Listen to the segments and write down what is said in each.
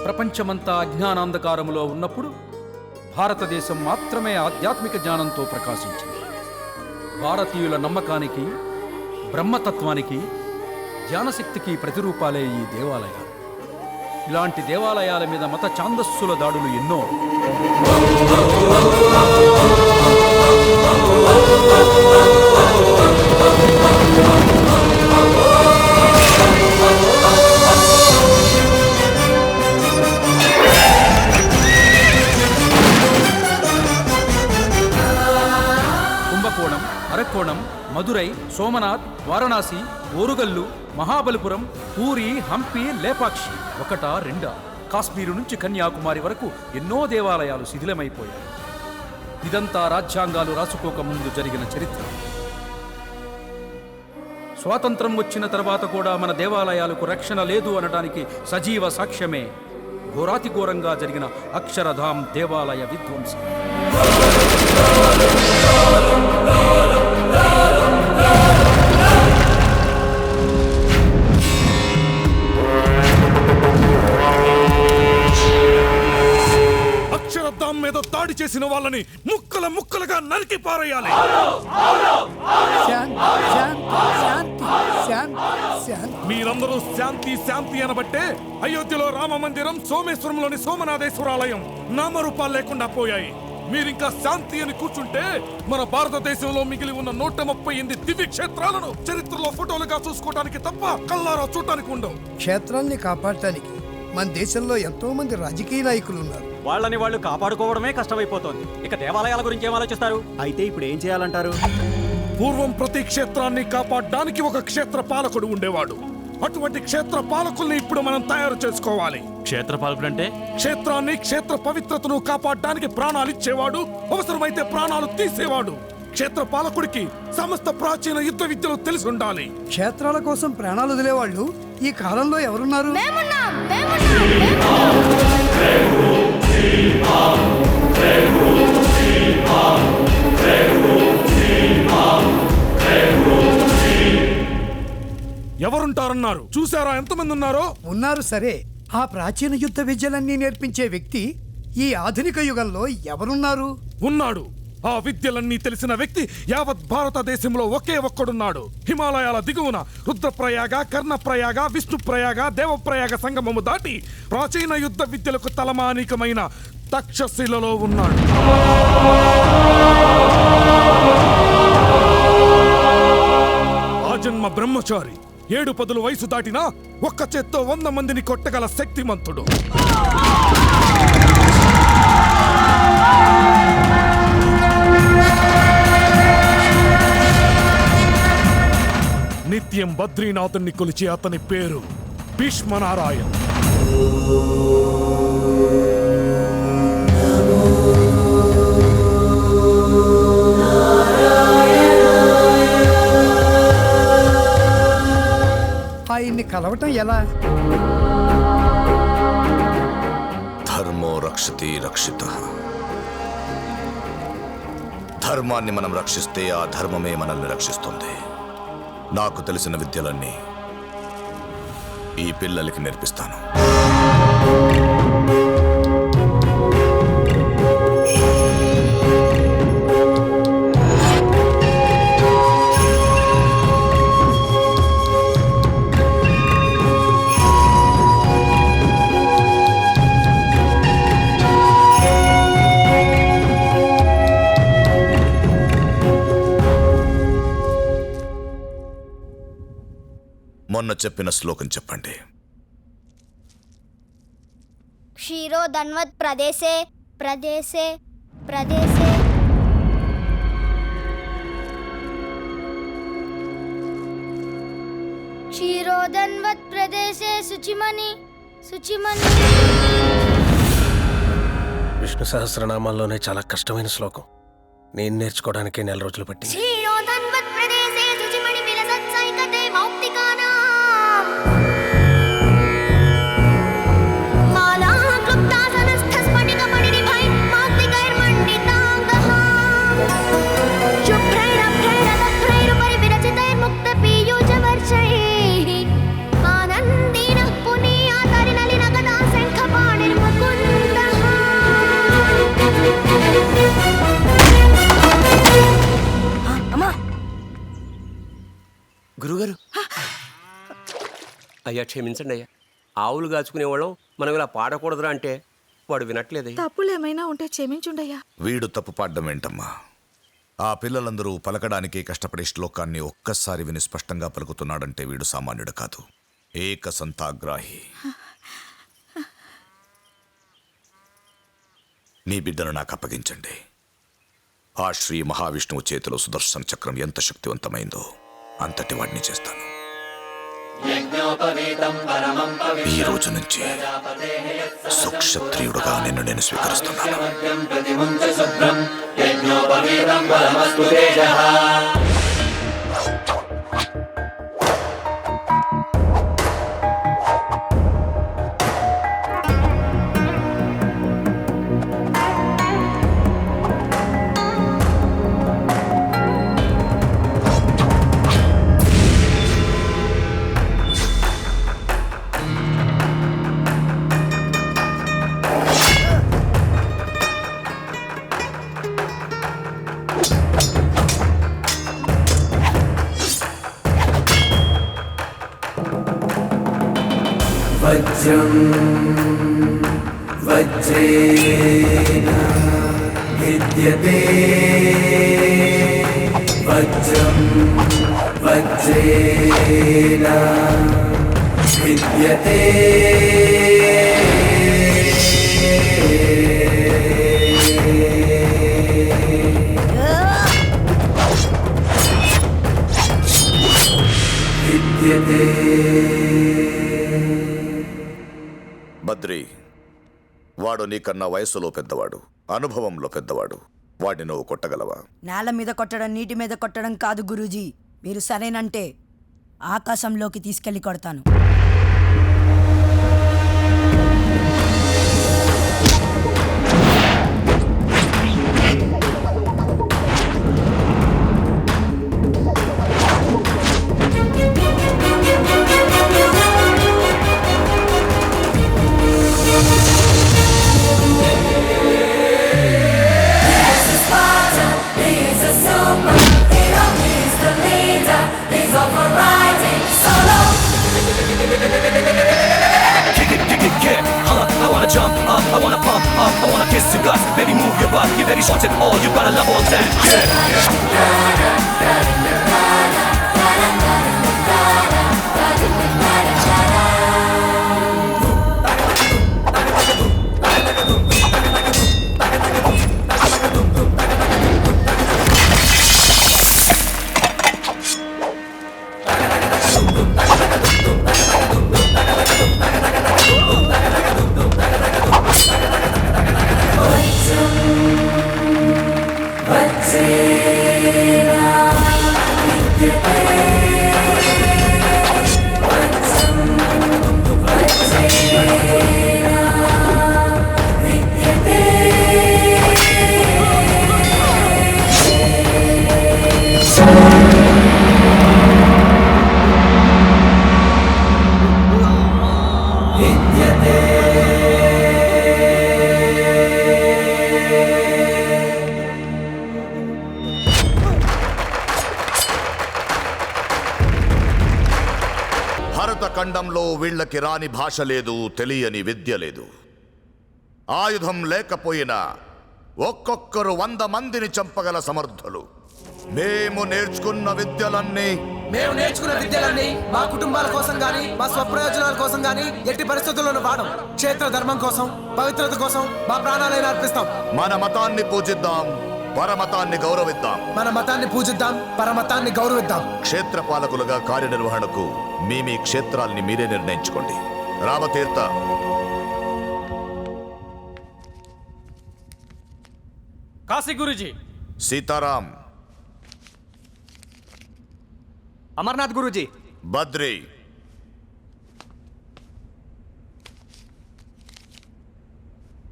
ప్రపంచమంతా అజ్ఞానాంధకారములో ఉన్నప్పుడు భారతదేశం మాత్రమే ఆధ్యాత్మిక జ్ఞానంతో ప్రకాశించింది. భారతీయుల నమ్మకానికి, బ్రహ్మతత్వానికి, జ్ఞానశక్తికి ప్రతిరూపాలే ఈ దేవాలయాలు. ఇలాంటి దేవాలయాల మీద మత ఛాందస్సుల దాడులు ఎన్నో. కుంభకోణం, అరక్కోణం, మదురై, సోమనాథ్, వారణాసి, ఓరుగల్లు, మహాబలిపురం, పూరి, హంపి, లేపాక్షి ఒకటా రెండా, కాశ్మీరు నుంచి కన్యాకుమారి వరకు ఎన్నో దేవాలయాలు శిథిలమైపోయాయి. ఇదంతా రాజ్యాంగాలు రాసుకోక ముందు జరిగిన చరిత్ర. స్వాతంత్రం వచ్చిన తర్వాత కూడా మన దేవాలయాలకు రక్షణ లేదు అనడానికి సజీవ సాక్ష్యమే ఘోరాతి ఘోరంగా జరిగిన అక్షరధామ్ దేవాలయ విధ్వంసం. అక్షరధామ్ మీద దాడి చేసిన వాళ్ళని ముక్కల ముక్కలుగా నరికి పారేయాలి. మీరందరూ శాంతి శాంతి అనబట్టే అయోధ్యలో రామ మందిరం, సోమేశ్వరంలోని సోమనాథేశ్వరాలయం నామరూపాలు లేకుండా పోయాయి. మీరింకా శాంతి అని కూర్చుంటే మన భారతదేశంలో మిగిలి ఉన్న 138 దివ్య క్షేత్రాలను చరిత్రలో ఫోటోలుగా చూసుకోవడానికి తప్ప కల్లారా చూడటానికి ఉండవు. క్షేత్రాల్ని కాపాడటానికి మన దేశంలో ఎంతో మంది రాజకీయ నాయకులు ఉన్నారు. వాళ్ళని వాళ్ళు కాపాడుకోవడమే కష్టమైపోతోంది. ఇక దేవాలయాల గురించి ఏం ఆలోచిస్తారు? అయితే ఇప్పుడు ఏం చేయాలంటారు? పూర్వం ప్రతి క్షేత్రాన్ని కాపాడడానికి ఒక క్షేత్ర పాలకుడు ఉండేవాడు. అటువంటి క్షేత్ర పాలకుల్ని ఇప్పుడు మనం తయారు చేసుకోవాలి. క్షేత్ర పాలకుడు అంటే క్షేత్రాన్ని, క్షేత్ర పవిత్రతను కాపాడడానికి ప్రాణాలు ఇచ్చేవాడు, అవసరమైతే ప్రాణాలు తీసేవాడు. క్షేత్ర పాలకుడికి సమస్త ప్రాచీన యుద్ధ విద్యలు తెలిసి ఉండాలి. క్షేత్రాల కోసం ప్రాణాలు వదిలేవాళ్ళు ఈ కాలంలో ఎవరున్నారు? ఎవరుంటారన్నారు? చూసారా ఎంతమంది ఉన్నారో? ఉన్నారు సరే, ఆ ప్రాచీన యుద్ధ విద్యలన్నీ నేర్పించే వ్యక్తి ఈ ఆధునిక యుగంలో ఎవరున్నారు? ఉన్నాడు. ఆ విద్యలన్నీ తెలిసిన వ్యక్తి యావత్ భారతదేశంలో ఒకే ఒక్కడున్నాడు. హిమాలయాల దిగువన రుద్రప్రయాగ, కర్ణప్రయాగ, విష్ణుప్రయాగ, దేవప్రయాగ సంగమము దాటి ప్రాచీన యుద్ధ విద్యలకు తలమానికమైన తక్షశిలలో ఉన్నాడు. ఆజన్మ బ్రహ్మచారి, 7 పదుల వయసు దాటినా ఒక్క చేత్తో 100 మందిని కొట్టగల శక్తిమంతుడు. నిత్యం బద్రీనాథుని కొలిచే అతని పేరు భీష్మనారాయణ్. ఆయన్ని కలవటం ఎలా? ధర్మో రక్షతి రక్షితః. ధర్మాన్ని మనం రక్షిస్తే ఆ ధర్మమే మనల్ని రక్షిస్తుంది. నాకు తెలిసిన విద్యలన్నీ ఈ పిల్లలకి నేర్పిస్తాను. మొన్న చెప్పిన శ్లోకం చెప్పండి. క్షీరో ధన్వత్ ప్రదేశే ప్రదేశే ప్రదేశే క్షీరోధన్వత్ ప్రదేశే శుచిమణి శుచిమణి. విష్ణు సహస్రనామాల్లోనే చాలా కష్టమైన శ్లోకం. నేను నేర్చుకోవడానికి 4 రోజులు పట్టి. క్షీరోధన్వత్ ప్రదేశే శుచిమణి విలసత్సైకతే మౌక్తికానాం. ఆనందీన పునీయాతరి నలినగదా శంఖపాణి అయ్యా క్షమించండి అయ్యా, ఆవులు కాచుకునేవాళ్ళం మనం ఇలా పాడకూడదురా అంటే వాడు వినట్లేదయ్యా. తప్పులు ఏమైనా ఉంటే క్షమించుండయ్యా. వీడు తప్పు పాడడం ఏంటమ్మా? ఆ పిల్లలందరూ పలకడానికి కష్టపడే శ్లోకాన్ని ఒక్కసారి విని స్పష్టంగా పలుకుతున్నాడంటే వీడు సామాన్యుడు కాదు, ఏక సంతాగ్రాహి. మీ బిడ్డను నాకు అప్పగించండి. ఆ శ్రీ మహావిష్ణువు చేతిలో సుదర్శన చక్రం ఎంత శక్తివంతమైందో అంతటి వాడిని చేస్తాను. ఈ రోజు నుంచి సుక్షత్రియుడుగా నిన్ను నేను స్వీకరిస్తున్నాను. వజ్రం వజ్రేణ విద్యతే, వజ్రం వజ్రేణ విద్యతే. విద్యతే. బద్రి, వాడు నీకన్నా వయసులో పెద్దవాడు, అనుభవంలో పెద్దవాడు. వాడిని నువ్వు కొట్టగలవా? నేల మీద కొట్టడం, నీటి మీద కొట్టడం కాదు గురూజీ. మీరు సరేనంటే ఆకాశంలోకి తీసుకెళ్లి కొడతాను. Jump up, I wanna pump up, I wanna kiss your guts. Baby, move your butt, you very short and all, you gotta love all that. భరతఖండంలో వీళ్ళకి రాని భాష లేదు, తెలియని విద్య లేదు. ఆయుధం లేకపోయినా ఒక్కొక్కరు 100 మందిని చంపగల సమర్థులు. మేము నేర్చుకున్న విద్యలన్నీ మా కుటుంబాల కోసం గాని, మా స్వప్రయోజనాల కోసం గాని ఎట్టి పరిస్థితుల్లోనూ వాడం. క్షేత్ర ధర్మం కోసం, పవిత్రత కోసం మా ప్రాణాలైనా అర్పిస్తాం. మన మతాన్ని పూజిద్దాం, పరమతాన్ని గౌరవిద్దాం. మన మతాన్ని పూజిద్దాం, పరమతాన్ని గౌరవిద్దాం. క్షేత్రపాలకులుగా కార్యనిర్వహణకు మీ క్షేత్రాల్ని మీరే నిర్ణయించుకోండి. రామతీర్థ, కాశీ గురూజీ. సీతారాం, అమర్నాథ్ గురూజీ. బద్రి,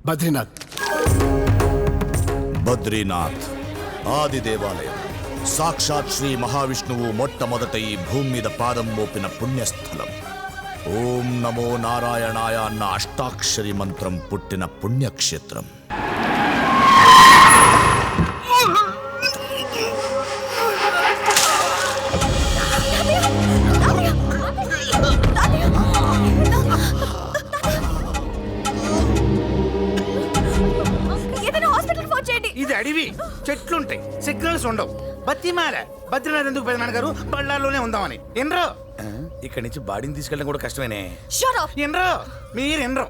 బద్రీనాథ్. బద్రీనాథ్ ఆది దేవాలయం. సాక్షాత్ శ్రీ మహావిష్ణువు మొట్టమొదట ఈ భూమి మీద పాదం మోపిన పుణ్యస్థలం. ఓం నమో నారాయణాయ అన్న అష్టాక్షరి మంత్రం పుట్టిన పుణ్యక్షేత్రం. ఇది అడవి, చెట్లుంటాయి, సిగ్నల్స్ ఉండవు. బతిమాల బద్రీనాథ్ ఎందుకు పెదనాన్న గారు బళ్ళాల్లోనే ఉందామని ఎన్రో. ఇక్కడి నుంచి బాడీని తీసుకెళ్ళడం కూడా కష్టమేనే. ఎన్రో మీరు ఎన్రో.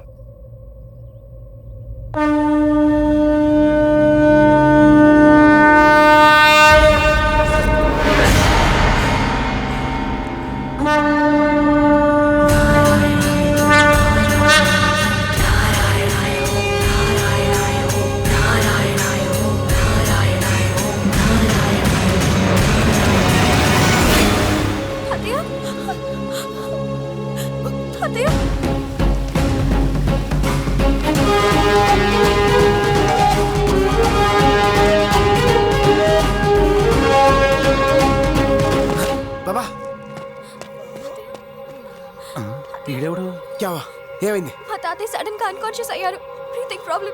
బాబా ఈడెవడు? క్యావా ఏమైంది? మా తాతయ్య సడన్ గా అన్కాన్షియస్ అయ్యారు. Breathing problem.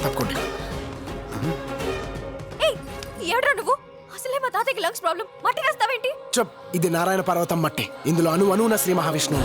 తప్పకుండా. ఏయ్ ఎవడ్రా నువ్వు? అసలే మా తాతయ్యకి లంగ్స్ ప్రాబ్లం. మట్టి రాస్తావేంటి? చెప్, ఇది నారాయణ పర్వతం మట్టి. ఇందులో అణువున శ్రీ మహావిష్ణువు.